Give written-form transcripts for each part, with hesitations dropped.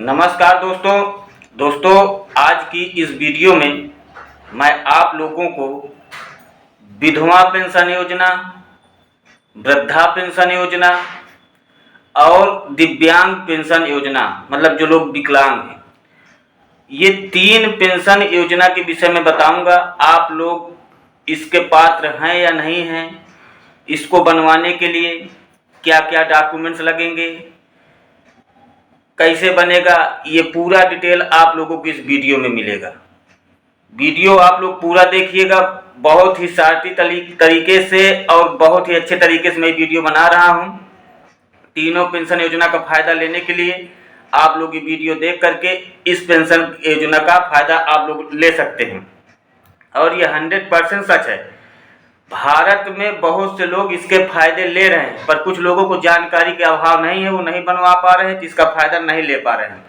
नमस्कार दोस्तों आज की इस वीडियो में मैं आप लोगों को विधवा पेंशन योजना, वृद्धा पेंशन योजना और दिव्यांग पेंशन योजना मतलब जो लोग विकलांग हैं, ये 3 पेंशन योजना के विषय में बताऊंगा। आप लोग इसके पात्र हैं या नहीं हैं, इसको बनवाने के लिए क्या क्या डॉक्यूमेंट्स लगेंगे, कैसे बनेगा, ये पूरा डिटेल आप लोगों को इस वीडियो में मिलेगा। वीडियो आप लोग पूरा देखिएगा, बहुत ही शांति तरीके से और बहुत ही अच्छे तरीके से मैं वीडियो बना रहा हूँ। तीनों पेंशन योजना का फायदा लेने के लिए आप लोग ये वीडियो देख करके इस पेंशन योजना का फायदा आप लोग ले सकते हैं। और ये 100% सच है। भारत में बहुत से लोग इसके फायदे ले रहे हैं, पर कुछ लोगों को जानकारी के अभाव नहीं है, वो नहीं बनवा पा रहे हैं, तो इसका फायदा नहीं ले पा रहे हैं।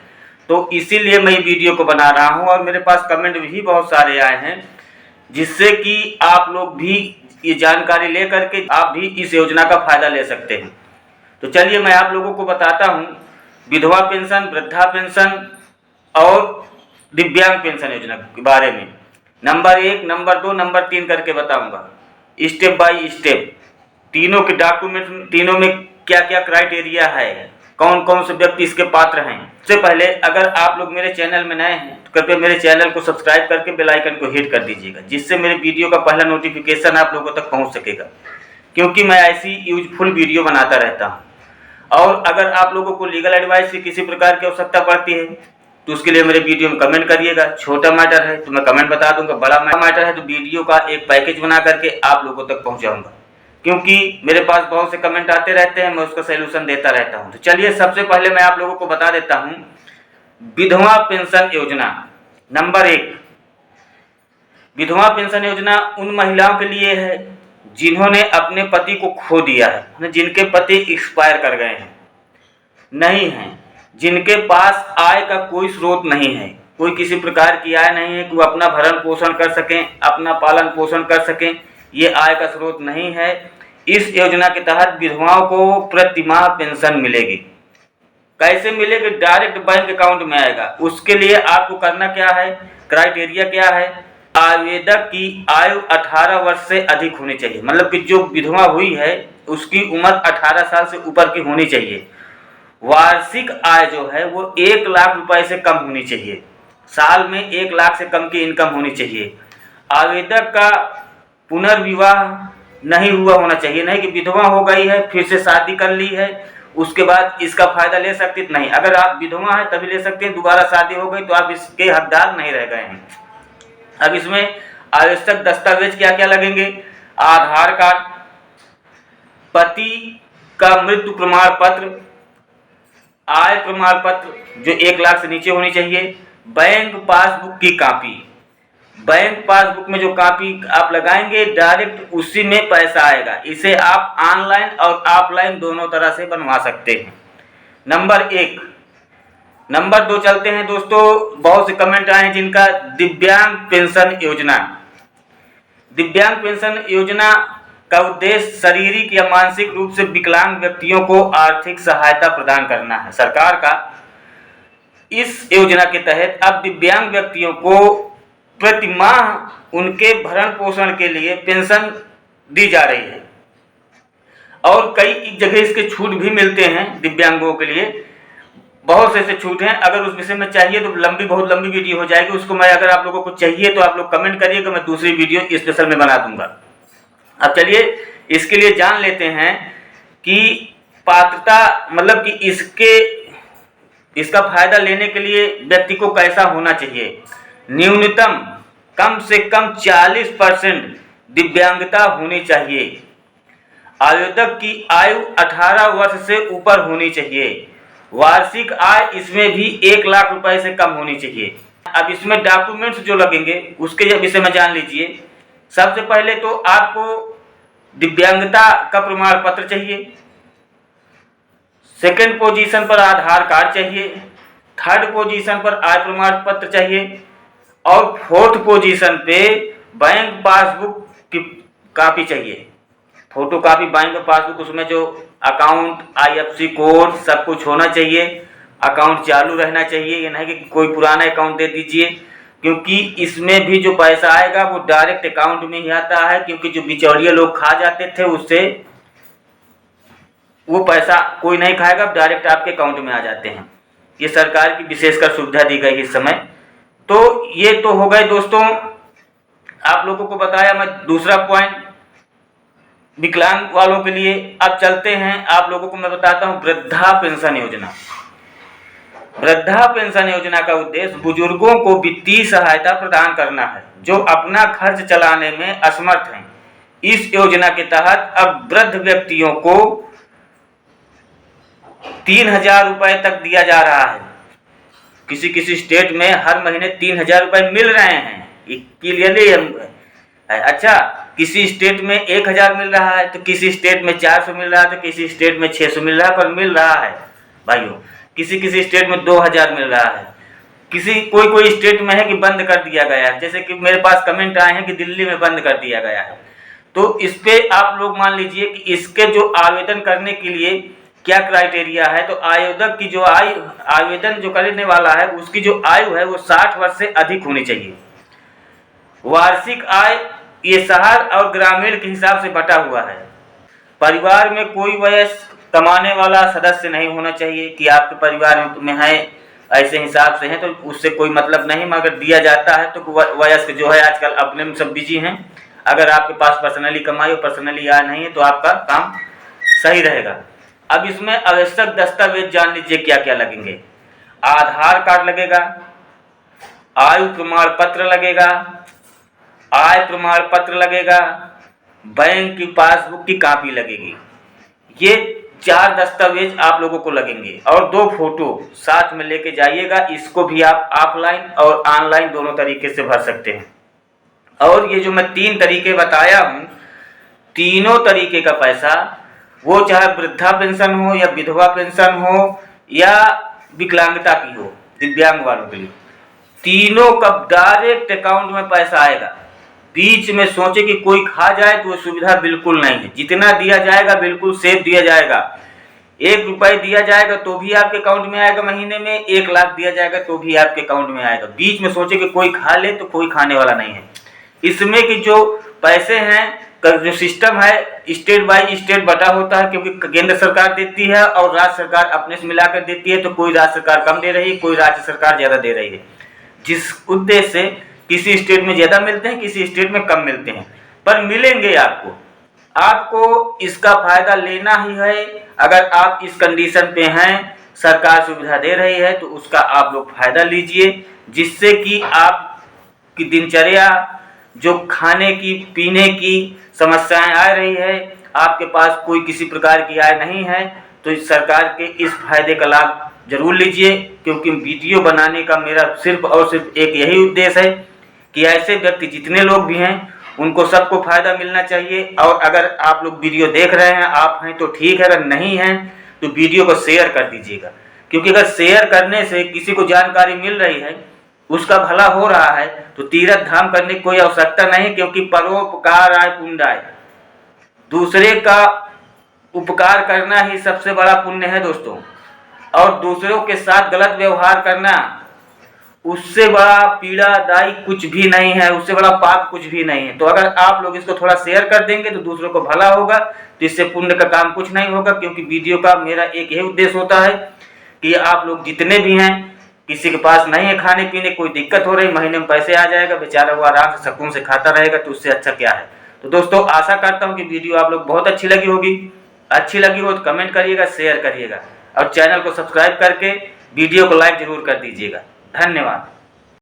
तो इसीलिए मैं वीडियो को बना रहा हूं और मेरे पास कमेंट भी बहुत सारे आए हैं, जिससे कि आप लोग भी ये जानकारी ले करके आप भी इस योजना का फायदा ले सकते हैं। तो चलिए मैं आप लोगों को बताता हूँ विधवा पेंशन, वृद्धा पेंशन और दिव्यांग पेंशन योजना के बारे में। नंबर 1, नंबर 2, नंबर 3 करके बताऊंगा स्टेप बाय स्टेप। तीनों के डॉक्यूमेंट, तीनों में क्या क्या क्राइटेरिया है, कौन कौन से व्यक्ति इसके पात्र हैं। सबसे पहले अगर आप लोग मेरे चैनल में नए हैं तो कृपया मेरे चैनल को सब्सक्राइब करके बेल आइकन को हिट कर दीजिएगा, जिससे मेरे वीडियो का पहला नोटिफिकेशन आप लोगों तक पहुंच सकेगा, क्योंकि मैं ऐसी यूजफुल वीडियो बनाता रहता हूं। और अगर आप लोगों को लीगल एडवाइस की किसी प्रकार की आवश्यकता पड़ती है तो उसके लिए मेरे वीडियो में कमेंट करिएगा। छोटा मैटर है तो मैं कमेंट बता दूंगा, बड़ा मैटर है तो वीडियो का एक पैकेज बना करके आप लोगों तक पहुंचाऊंगा, क्योंकि मेरे पास बहुत से कमेंट आते रहते हैं, मैं उसका सलूशन देता रहता हूं। तो चलिए सबसे पहले मैं आप लोगों को बता देता हूं विधवा पेंशन योजना। नंबर 1, विधवा पेंशन योजना उन महिलाओं के लिए है जिन्होंने अपने पति को खो दिया है, जिनके पति एक्सपायर कर गए हैं, नहीं है, जिनके पास आय का कोई स्रोत नहीं है, कोई किसी प्रकार की आय नहीं है कि वो अपना भरण पोषण कर सकें, अपना पालन पोषण कर सकें, ये आय का स्रोत नहीं है। इस योजना के तहत विधवाओं को प्रति माह पेंशन मिलेगी। कैसे मिलेगी? डायरेक्ट बैंक अकाउंट में आएगा। उसके लिए आपको करना क्या है, क्राइटेरिया क्या है, आवेदक की आयु 18 वर्ष से अधिक होनी चाहिए। मतलब कि जो विधवा हुई है उसकी उम्र 18 साल से ऊपर की होनी चाहिए। वार्षिक आय जो है वो 1 लाख रुपए से कम होनी चाहिए। साल में 1 लाख से कम की इनकम होनी चाहिए। आवेदक का पुनर्विवाह नहीं हुआ होना चाहिए, नहीं कि विधवा हो गई है फिर से शादी कर ली है उसके बाद इसका फायदा ले सकते, नहीं। अगर आप विधवा हैं तभी ले सकते हैं, दोबारा शादी हो गई तो आप इसके हकदार नहीं रह गए हैं। अब इसमें आवश्यक दस्तावेज क्या क्या लगेंगे? आधार कार्ड, पति का मृत्यु प्रमाण पत्र, आय प्रमाण पत्र जो 1 लाख से नीचे होनी चाहिए, बैंक पासबुक की कॉपी। बैंक पासबुक में जो कॉपी आप लगाएंगे डायरेक्ट उसी में पैसा आएगा। इसे आप ऑनलाइन और ऑफलाइन दोनों तरह से बनवा सकते हैं। नंबर 1। नंबर 2 चलते हैं दोस्तों। बहुत से कमेंट आए हैं जिनका दिव्यांग पेंशन योजना। दिव्यांग पेंशन योजना का उद्देश्य शारीरिक या मानसिक रूप से विकलांग व्यक्तियों को आर्थिक सहायता प्रदान करना है। सरकार का इस योजना के तहत अब दिव्यांग व्यक्तियों को प्रति माह उनके भरण पोषण के लिए पेंशन दी जा रही है और कई जगह इसके छूट भी मिलते हैं दिव्यांगों के लिए। बहुत से ऐसे छूट हैं। अगर उस विषय में चाहिए तो बहुत लंबी वीडियो हो जाएगी, उसको मैं अगर आप लोगों को चाहिए तो आप लोग कमेंट करिएगा, मैं दूसरी वीडियो स्पेशल में बना दूंगा। अब चलिए इसके लिए जान लेते हैं कि पात्रता मतलब कि इसका फायदा लेने के लिए व्यक्ति को कैसा होना चाहिए। न्यूनतम कम से कम 40% दिव्यांगता होनी चाहिए। आवेदक की आयु 18 वर्ष से ऊपर होनी चाहिए। वार्षिक आय इसमें भी 1 लाख रुपए से कम होनी चाहिए। अब इसमें डॉक्यूमेंट्स जो लगेंगे उसके विषय में जान लीजिए। सबसे पहले तो आपको दिव्यांगता का प्रमाण पत्र चाहिए, सेकंड पोजीशन पर आधार कार्ड चाहिए, थर्ड पोजीशन पर आय प्रमाण पत्र चाहिए और फोर्थ पोजीशन पे बैंक पासबुक की कॉपी चाहिए। फोटो कॉपी बैंक पासबुक, उसमें जो अकाउंट, IFSC कोड सब कुछ होना चाहिए अकाउंट चालू रहना चाहिए। ये नहीं कि कोई पुराना अकाउंट दे दीजिए, क्योंकि इसमें भी जो पैसा आएगा वो डायरेक्ट अकाउंट में ही आता है, क्योंकि जो बिचौलिए लोग खा जाते थे उससे वो पैसा कोई नहीं खाएगा, डायरेक्ट आपके अकाउंट में आ जाते हैं। ये सरकार की विशेषकर सुविधा दी गई इस समय। तो ये तो हो गए दोस्तों, आप लोगों को बताया मैं दूसरा पॉइंट विकलांग वालों के लिए। अब चलते हैं, आप लोगों को मैं बताता हूं वृद्धा पेंशन योजना। वृद्धा पेंशन योजना का उद्देश्य बुजुर्गों को वित्तीय सहायता प्रदान करना है जो अपना खर्च चलाने में असमर्थ हैं। इस योजना के तहत अब वृद्ध व्यक्तियों को 3,000 रुपए तक दिया जा रहा है। किसी किसी स्टेट में हर महीने 3,000 रुपए मिल रहे हैं, क्लियरली है। अच्छा, किसी स्टेट में 1,000 मिल रहा है, तो किसी स्टेट में 400 मिल रहा है, तो किसी स्टेट में 600 मिल रहा है, पर मिल रहा है भाइयों। किसी किसी स्टेट में 2,000 मिल रहा है। कोई स्टेट में है कि बंद कर दिया गया है, जैसे कि मेरे पास कमेंट आए हैं कि दिल्ली में बंद कर दिया गया है। तो इस पे आप लोग मान लीजिए कि इसके जो आवेदन करने के लिए क्या क्राइटेरिया है, तो आवेदक की जो आवेदन जो करने वाला है उसकी जो आयु है वो 60 वर्ष से अधिक होनी चाहिए। वार्षिक आय ये शहर और ग्रामीण के हिसाब से बटा हुआ है। परिवार में कोई वयस्क कमाने वाला सदस्य नहीं होना चाहिए कि आपके परिवार में है ऐसे हिसाब से है तो उससे कोई मतलब नहीं, मगर दिया जाता है तो वयस्क जो है आजकल अपने में सब बिजी हैं। अगर आपके पास पर्सनली कमाई और पर्सनली आय नहीं है तो आपका काम सही रहेगा। अब इसमें आवश्यक दस्तावेज जान लीजिए क्या क्या लगेंगे। आधार कार्ड लगेगा, आयु प्रमाण पत्र लगेगा, आय प्रमाण पत्र लगेगा, बैंक की पासबुक की कॉपी लगेगी। ये 4 दस्तावेज आप लोगों को लगेंगे और 2 फोटो साथ में लेके जाइएगा। इसको भी आप ऑफलाइन और ऑनलाइन दोनों तरीके से भर सकते हैं। और ये जो मैं 3 तरीके बताया हूँ, तीनों तरीके का पैसा वो चाहे वृद्धा पेंशन हो या विधवा पेंशन हो या विकलांगता की हो, दिव्यांग वालों के लिए, तीनों का डायरेक्ट अकाउंट में पैसा आएगा। बीच में सोचे कि कोई खा जाए तो वो सुविधा बिल्कुल नहीं है। जितना दिया जाएगा बिल्कुल सेफ दिया जाएगा। 1 रुपये दिया जाएगा तो भी आपके अकाउंट में आएगा महीने में, 1 लाख दिया जाएगा तो भी आपके अकाउंट में आएगा। बीच में सोचे कि कोई खा ले तो कोई खाने वाला नहीं है। इसमें कि जो पैसे हैं जो सिस्टम है स्टेट बाय स्टेट बटा होता है, क्योंकि केंद्र सरकार देती है और राज्य सरकार अपने से मिलाकर देती है। तो कोई राज्य सरकार कम दे रही है, कोई राज्य सरकार ज्यादा दे रही है, जिस उद्देश्य से किसी स्टेट में ज्यादा मिलते हैं, किसी स्टेट में कम मिलते हैं, पर मिलेंगे आपको। आपको इसका फायदा लेना ही है। अगर आप इस कंडीशन पे हैं, सरकार सुविधा दे रही है तो उसका आप लोग फायदा लीजिए, जिससे कि आपकी दिनचर्या जो खाने की पीने की समस्याएं आ रही है, आपके पास कोई किसी प्रकार की आय नहीं है, तो इस सरकार के इस फायदे का लाभ जरूर लीजिए। क्योंकि वीडियो बनाने का मेरा सिर्फ और सिर्फ एक यही उद्देश्य है कि ऐसे व्यक्ति जितने लोग भी हैं उनको सबको फायदा मिलना चाहिए। और अगर आप लोग वीडियो देख रहे हैं, आप हैं तो ठीक है, अगर नहीं हैं तो वीडियो को शेयर कर दीजिएगा। क्योंकि अगर शेयर करने से किसी को जानकारी मिल रही है, उसका भला हो रहा है, तो तीर्थ धाम करने की कोई आवश्यकता नहीं। क्योंकि परोपकार आय पुण्य आय, दूसरे का उपकार करना ही सबसे बड़ा पुण्य है दोस्तों। और दूसरों के साथ गलत व्यवहार करना, उससे बड़ा पीड़ादायी कुछ भी नहीं है, उससे बड़ा पाप कुछ भी नहीं है। तो अगर आप लोग इसको थोड़ा शेयर कर देंगे तो दूसरों को भला होगा, तो इससे पुण्य का काम कुछ नहीं होगा। क्योंकि वीडियो का मेरा एक यही उद्देश्य होता है कि आप लोग जितने भी हैं, किसी के पास नहीं है खाने पीने, कोई दिक्कत हो रही, महीने में पैसे आ जाएगा, बेचारा वो आराम से सुकून से खाता रहेगा, तो उससे अच्छा क्या है। तो दोस्तों आशा करता हूँ कि वीडियो आप लोग बहुत अच्छी लगी होगी। अच्छी लगी हो तो कमेंट करिएगा, शेयर करिएगा और चैनल को सब्सक्राइब करके वीडियो को लाइक जरूर कर दीजिएगा। धन्यवाद।